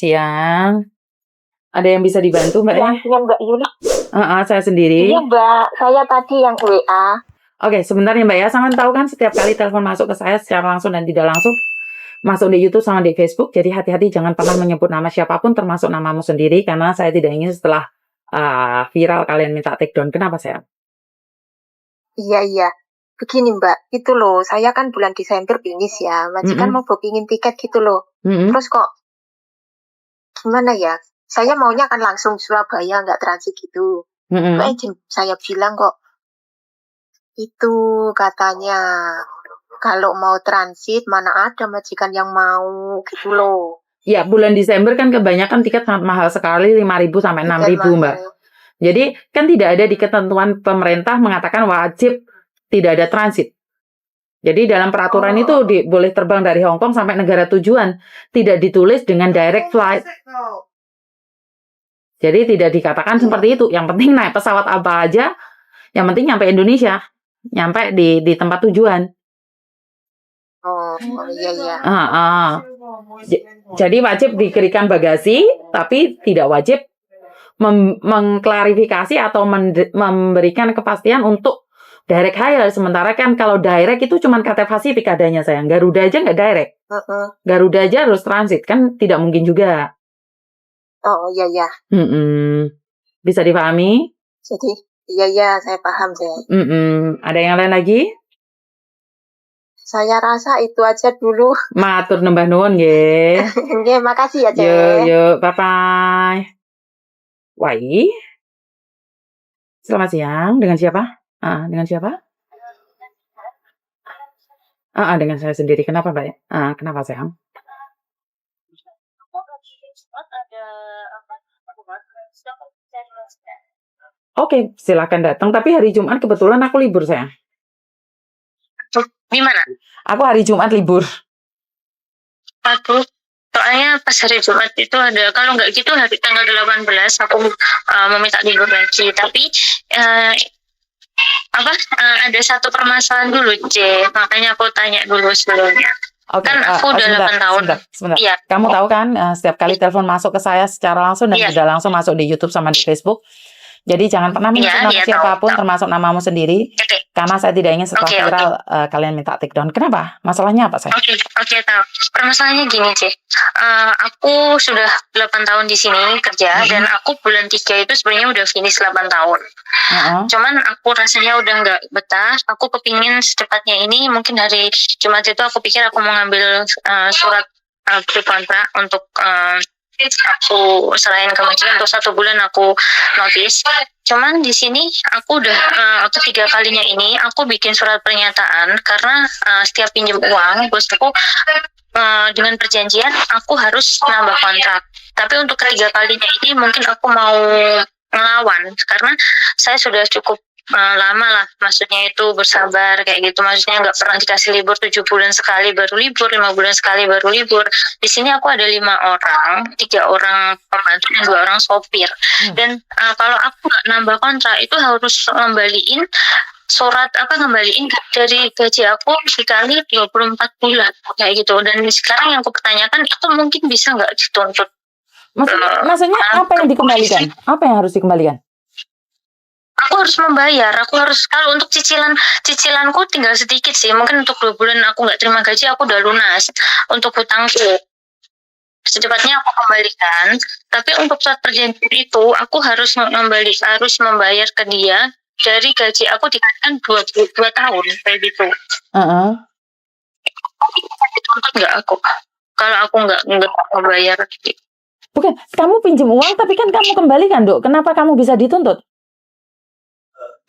Siang. Ada yang bisa dibantu, Mbak, ya? Dengan Mbak Yuli. Saya sendiri. Iya, Mbak. Saya tadi yang WA. Oke, sebentar ya, Mbak, ya. Sama tahu kan setiap kali telepon masuk ke saya secara langsung dan tidak langsung, masuk di YouTube sama di Facebook. Jadi hati-hati jangan pernah menyebut nama siapapun termasuk namamu sendiri karena saya tidak ingin setelah viral kalian minta take down. Kenapa, saya? Iya. Begini, Mbak. Itu loh, saya kan bulan Desember finish ya. Majikan mau bookingin tiket gitu loh. Terus kok gimana ya? Saya maunya kan langsung Surabaya, nggak transit gitu. Agent saya bilang kok itu katanya kalau mau transit mana ada majikan yang mau gitu loh. Ya, bulan Desember kan kebanyakan tiket sangat mahal sekali, 5.000 sampai 6.000, Mbak. Jadi kan tidak ada di ketentuan pemerintah mengatakan wajib tidak ada transit. Jadi dalam peraturan itu boleh terbang dari Hong Kong sampai negara tujuan, tidak ditulis dengan direct flight. Jadi tidak dikatakan seperti itu. Yang penting naik pesawat apa aja, yang penting nyampe Indonesia, nyampe di tempat tujuan. Iya. Jadi wajib diberikan bagasi, tapi tidak wajib mengklarifikasi atau memberikan kepastian untuk direct hire. Sementara kan kalau direct itu cuma Cathay Pacific adanya, sayang. Garuda aja nggak direct. Garuda aja harus transit, kan tidak mungkin juga. Oh, iya. Bisa dipahami? Jadi, iya, saya paham, saya. Ada yang lain lagi? Saya rasa itu aja dulu. Matur nembah nuwun nggih. Nggih, makasih ya, Cek. Yuk, bye-bye. Wai. Selamat siang. Dengan siapa? Dengan siapa? Dengan saya sendiri. Kenapa, Mbak? Kenapa, sayang? Oke, silakan datang. Tapi hari Jumat kebetulan aku libur, sayang. Gimana? Aku hari Jumat libur. Aku soalnya pas hari Jumat itu ada, kalau nggak gitu hari tanggal 18 aku meminta libur lagi. Tapi ada satu permasalahan dulu, C. Makanya aku tanya dulu sebelumnya. Kan aku udah 8 tahun. Sebentar. Iya. Kamu tahu kan setiap kali telepon masuk ke saya secara langsung dan tidak langsung masuk di YouTube sama di Facebook. Jadi jangan pernah menyebut nama siapapun termasuk namamu sendiri. Karena saya tidak ingin setelah viral kalian minta take down. Kenapa? Masalahnya apa, saya? Oke, tahu. Permasalahannya gini, C. Aku sudah 8 tahun di sini kerja dan aku bulan 3 itu sebenarnya udah finish 8 tahun. Cuman aku rasanya udah nggak betah. Aku kepingin secepatnya ini, mungkin hari Jumat itu aku pikir aku mau ngambil surat pre-kontrak untuk aku selain ke majikan untuk 1 bulan aku notice. Cuman di sini aku udah ketiga kalinya ini aku bikin surat pernyataan karena setiap pinjam uang bosku dengan perjanjian aku harus nambah kontrak. Tapi untuk ketiga kalinya ini mungkin aku mau ngelawan karena saya sudah cukup lama lah, maksudnya itu bersabar kayak gitu, maksudnya nggak pernah dikasih libur 7 bulan sekali baru libur, 5 bulan sekali baru libur. Di sini aku ada 5 orang, 3 orang pembantu dan 2 orang sopir. Dan kalau aku nggak nambah kontrak itu harus ngembaliin surat ngembaliin dari gaji aku sekali 24 bulan kayak gitu. Dan sekarang yang aku pertanyakan itu mungkin bisa nggak dituntut? Maksudnya apa yang dikembalikan? Apa yang harus dikembalikan? Aku harus membayar, kalau untuk cicilanku tinggal sedikit sih, mungkin untuk 2 bulan aku nggak terima gaji, aku udah lunas. Untuk hutangku, secepatnya aku kembalikan, tapi untuk surat perjanjian itu, aku harus membayar ke dia, dari gaji aku dikatakan 2 tahun, kayak gitu. Dituntut nggak aku? Kalau aku nggak membayar. Bukan, kamu pinjam uang, tapi kan kamu kembalikan, Dok. Kenapa kamu bisa dituntut?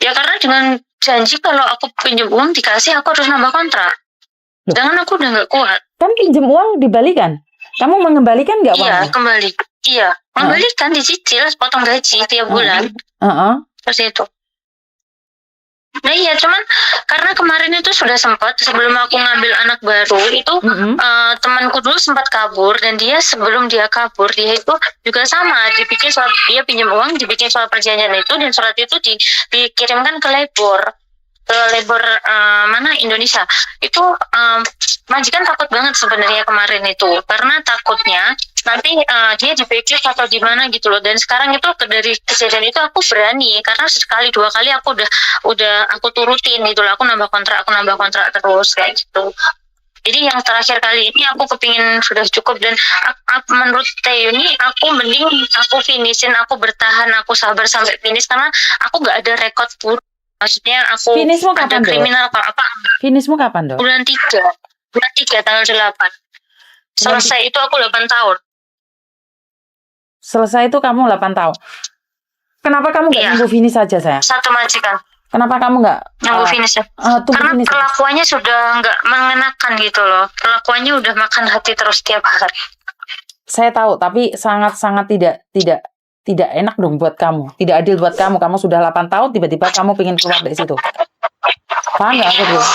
Ya karena dengan janji kalau aku pinjam uang dikasih, aku harus nambah kontrak. Jangan aku udah nggak kuat. Kan pinjam uang dibalikan. Kamu mengembalikan nggak uangnya? Iya, kembali. Iya, kembalikan dicicil, potong gaji tiap bulan. Terus itu. Nah iya, cuman karena kemarin itu sudah sempat sebelum aku ngambil anak baru itu temanku dulu sempat kabur dan dia sebelum dia kabur dia itu juga sama dibikin surat, dia pinjam uang dibikin surat perjanjian itu dan surat itu dikirimkan ke labor mana Indonesia itu majikan takut banget sebenarnya kemarin itu karena takutnya nanti dia di backlist atau di mana gitu loh. Dan sekarang itu dari kejadian itu aku berani karena sekali dua kali aku udah aku turutin gitu loh. Aku nambah kontrak terus kayak gitu. Jadi yang terakhir kali ini aku kepingin sudah cukup, dan menurut Teh ini aku mending aku finishin, aku bertahan, aku sabar sampai finish karena aku nggak ada rekod buruk. Maksudnya aku Finishmu ada kapan, Dok? kriminal apa? Finishmu kapan, Dok? Bulan 3 tanggal 8. Selesai itu aku 8 tahun. Selesai itu kamu 8 tahun. Kenapa kamu nggak nunggu finish saja, sayang? Satu majikan. Kenapa kamu nggak nunggu finish ya? Karena finish perlakuannya sudah nggak mengenakan gitu loh. Perlakuannya udah makan hati terus tiap hari. Saya tahu, tapi sangat-sangat tidak enak dong buat kamu. Tidak adil buat kamu. Kamu sudah 8 tahun, tiba-tiba kamu pengen keluar dari situ. Paham nggak aku tuh?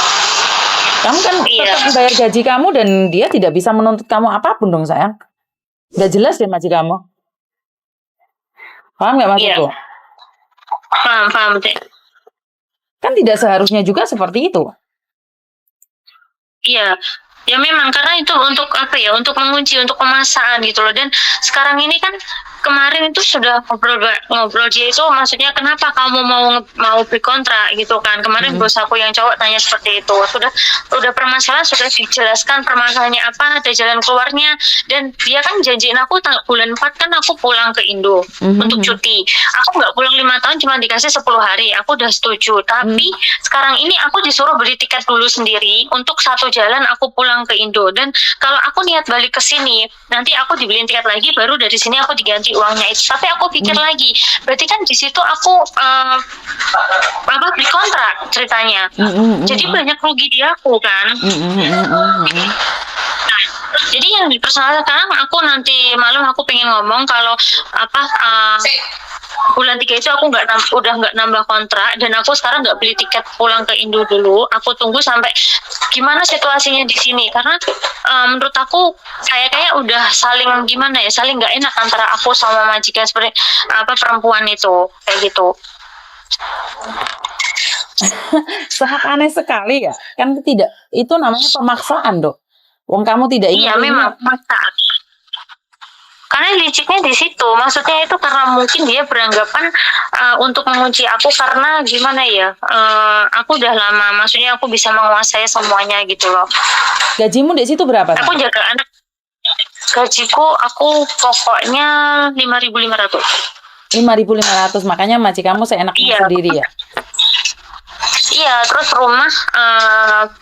Kamu kan tetap membayar gaji kamu dan dia tidak bisa menuntut kamu apapun dong, sayang. Nggak jelas deh maji kamu. Paham nggak maksudku? Paham deh. Kan tidak seharusnya juga seperti itu. Iya, ya memang karena itu untuk apa ya? Untuk mengunci, untuk pemasangan gitu loh. Dan sekarang ini kan kemarin itu sudah ngobrol dia itu, maksudnya kenapa kamu mau berkontrak gitu kan? Kemarin bos aku yang cowok tanya seperti itu. Sudah permasalahan sudah dijelaskan permasalahannya apa, ada jalan keluarnya, dan dia kan janjiin aku bulan 4 kan aku pulang ke Indo untuk cuti. Aku nggak pulang 5 tahun, cuma dikasih 10 hari. Aku udah setuju. Tapi sekarang ini aku disuruh beli tiket dulu sendiri untuk satu jalan aku pulang ke Indo. Dan kalau aku niat balik ke sini, nanti aku dibeliin tiket lagi, baru dari sini aku diganti uangnya itu. Tapi aku pikir lagi, berarti kan di situ aku beli kontrak ceritanya. Jadi banyak rugi di aku kan. Jadi yang dipersoalkan aku nanti malam aku pengen ngomong kalau bulan 3 itu aku udah nggak nambah kontrak, dan aku sekarang nggak beli tiket pulang ke Indo dulu. Aku tunggu sampai gimana situasinya di sini, karena menurut aku kayak udah saling nggak enak antara aku sama majikan seperti perempuan itu kayak gitu. Sangat aneh sekali ya, kan tidak, itu namanya pemaksaan, Dok. Wong kamu tidak ingin. Iya memang pemaksaan. Karena liciknya di situ, maksudnya itu karena mungkin dia beranggapan untuk mengunci aku karena aku udah lama, maksudnya aku bisa menguasai semuanya gitu loh. Gajimu di situ berapa? Aku jaga anak. Gajiku aku pokoknya 5.500. 5.500, makanya majikanmu seenaknya sendiri ya. Iya, terus rumah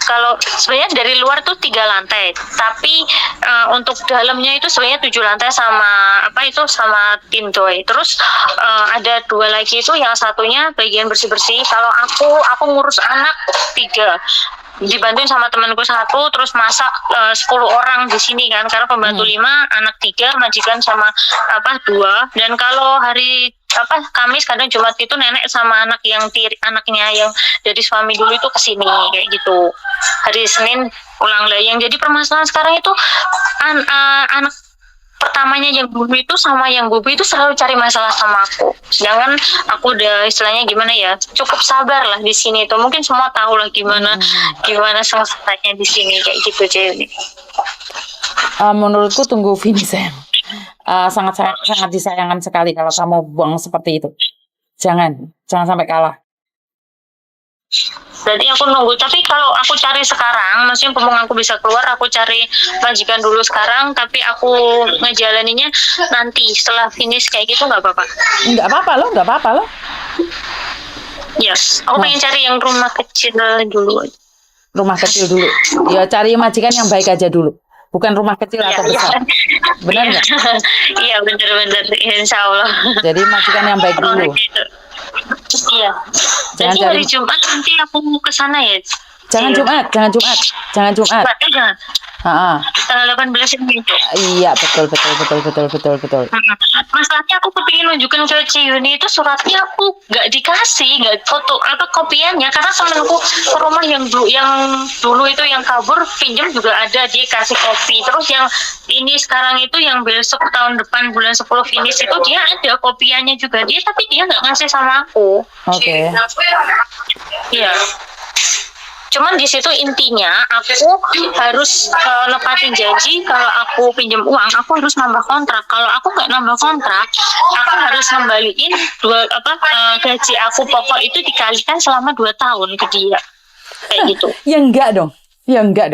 kalau sebenarnya dari luar tuh 3 lantai, tapi untuk dalamnya itu sebenarnya 7 lantai sama sama tindoy. Terus ada 2 lagi itu, yang satunya bagian bersih-bersih. Kalau aku ngurus anak 3. Dibantuin sama temanku 1, terus masak 10 orang di sini kan, karena pembantu 5, anak 3, majikan sama 2. Dan kalau hari Kamis kadang Jumat itu nenek sama anaknya yang dari suami dulu itu kesini kayak gitu. Hari Senin pulang lah. Yang jadi permasalahan sekarang itu anak pertamanya yang bubu itu sama yang bubu itu selalu cari masalah sama aku. Sedangkan aku udah istilahnya cukup sabar lah di sini tuh. Mungkin semua tahu lah gimana selesainya di sini kayak gitu Cewek. Menurutku tunggu finish sayang. Sangat disayangkan sekali kalau kamu buang seperti itu. Jangan sampai kalah. Berarti aku nunggu, tapi kalau aku cari sekarang, maksudnya mumpung aku bisa keluar, aku cari majikan dulu sekarang, tapi aku ngejalaninnya nanti setelah finish kayak gitu nggak apa-apa? Nggak apa-apa loh. Yes, aku pengen cari yang rumah kecil dulu. Rumah kecil dulu. Ya cari majikan yang baik aja dulu. Bukan rumah kecil atau besar. Benar nggak? Iya, benar. Insya Allah. Jadi majikan yang baik dulu. Iya. Jadi hari Jumat nanti aku mau ke sana ya. Jangan Jumat. Jangan. Tanggal 18 ini. Iya, betul. Masalahnya aku kepingin nunjukin ke Ciyuni itu suratnya aku nggak dikasih, nggak foto kopiannya, karena temenku ke rumah yang dulu itu yang kabur pinjam juga ada, dia kasih kopi. Terus yang ini sekarang itu yang besok tahun depan bulan 10 finish itu dia ada kopiannya juga dia, tapi dia nggak ngasih sama aku. Oke. Iya. Cuman di situ intinya aku harus nepatin janji kalau aku pinjam uang, aku harus nambah kontrak. Kalau aku nggak nambah kontrak, aku harus kembaliin gaji aku pokok itu dikalikan selama 2 tahun ke dia. Kayak gitu. Ya enggak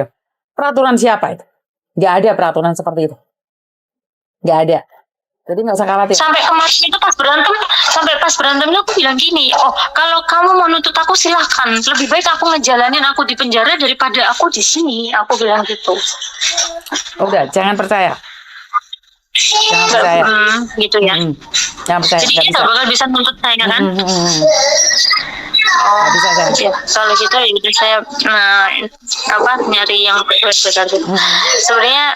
dong. Peraturan siapa itu? Nggak ada peraturan seperti itu. Nggak ada. Jadi nggak usah khawatir. Sampai kemarin itu pas berantemnya aku bilang gini, oh kalau kamu mau nuntut aku silahkan, lebih baik aku ngejalanin aku di penjara daripada aku di sini, aku bilang gitu. Udah, jangan percaya. Jangan percaya. Gitu ya. Jangan percaya. Jadi kita bakal bisa nuntut saya kan? Bisa saya. Ya, kalau gitu ya udah saya nyari yang benar gitu. Sebenarnya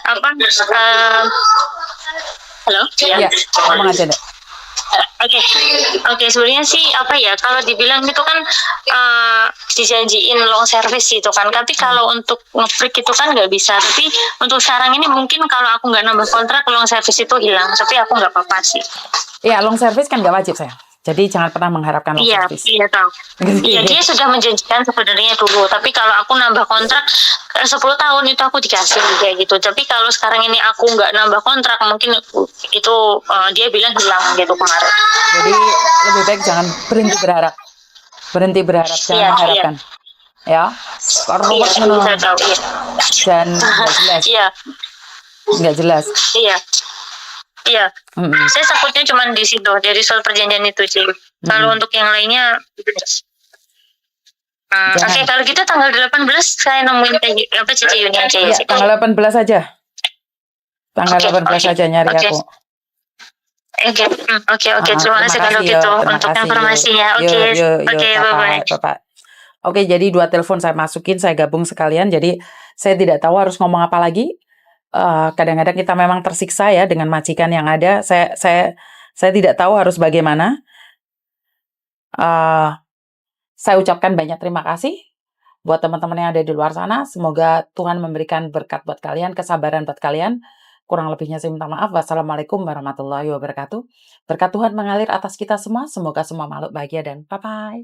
halo? Iya, ngomong aja deh. Oke, sebenarnya sih kalau dibilang itu kan dijanjiin long service itu kan, tapi kalau untuk nge-break itu kan nggak bisa. Tapi untuk sekarang ini mungkin kalau aku nggak nambah kontrak long service itu hilang, tapi aku nggak apa-apa sih. Iya, long service kan nggak wajib saya. Jadi jangan pernah mengharapkan long service. Iya tahu. Iya, dia sudah menjanjikan sebenarnya dulu, tapi kalau aku nambah kontrak 10 tahun itu aku dikasih kayak gitu. Tapi kalau sekarang ini aku nggak nambah kontrak, mungkin itu dia bilang hilang gitu kemarin. Jadi lebih baik jangan berhenti berharap, jangan mengharapkan. Ya, karena dan nggak jelas. Nggak jelas. Iya. Saya takutnya cuma di situ, jadi soal perjanjian itu sih. Kalau untuk yang lainnya, oke, kalau gitu tanggal 18 saya nemuin Cici Yuni aja ya. Tanggal 18 aja. Tanggal 18 aja nyari aku. Oke. Terima kasih kalau gitu untuk informasinya. Oke, bye-bye. Oke, jadi 2 telepon saya masukin, saya gabung sekalian. Jadi saya tidak tahu harus ngomong apa lagi. Kadang-kadang kita memang tersiksa ya dengan majikan yang ada. Saya tidak tahu harus bagaimana. Saya ucapkan banyak terima kasih buat teman-teman yang ada di luar sana. Semoga Tuhan memberikan berkat buat kalian, kesabaran buat kalian. Kurang lebihnya saya minta maaf. Wassalamualaikum warahmatullahi wabarakatuh. Berkat Tuhan mengalir atas kita semua. Semoga semua makhluk bahagia dan bye-bye.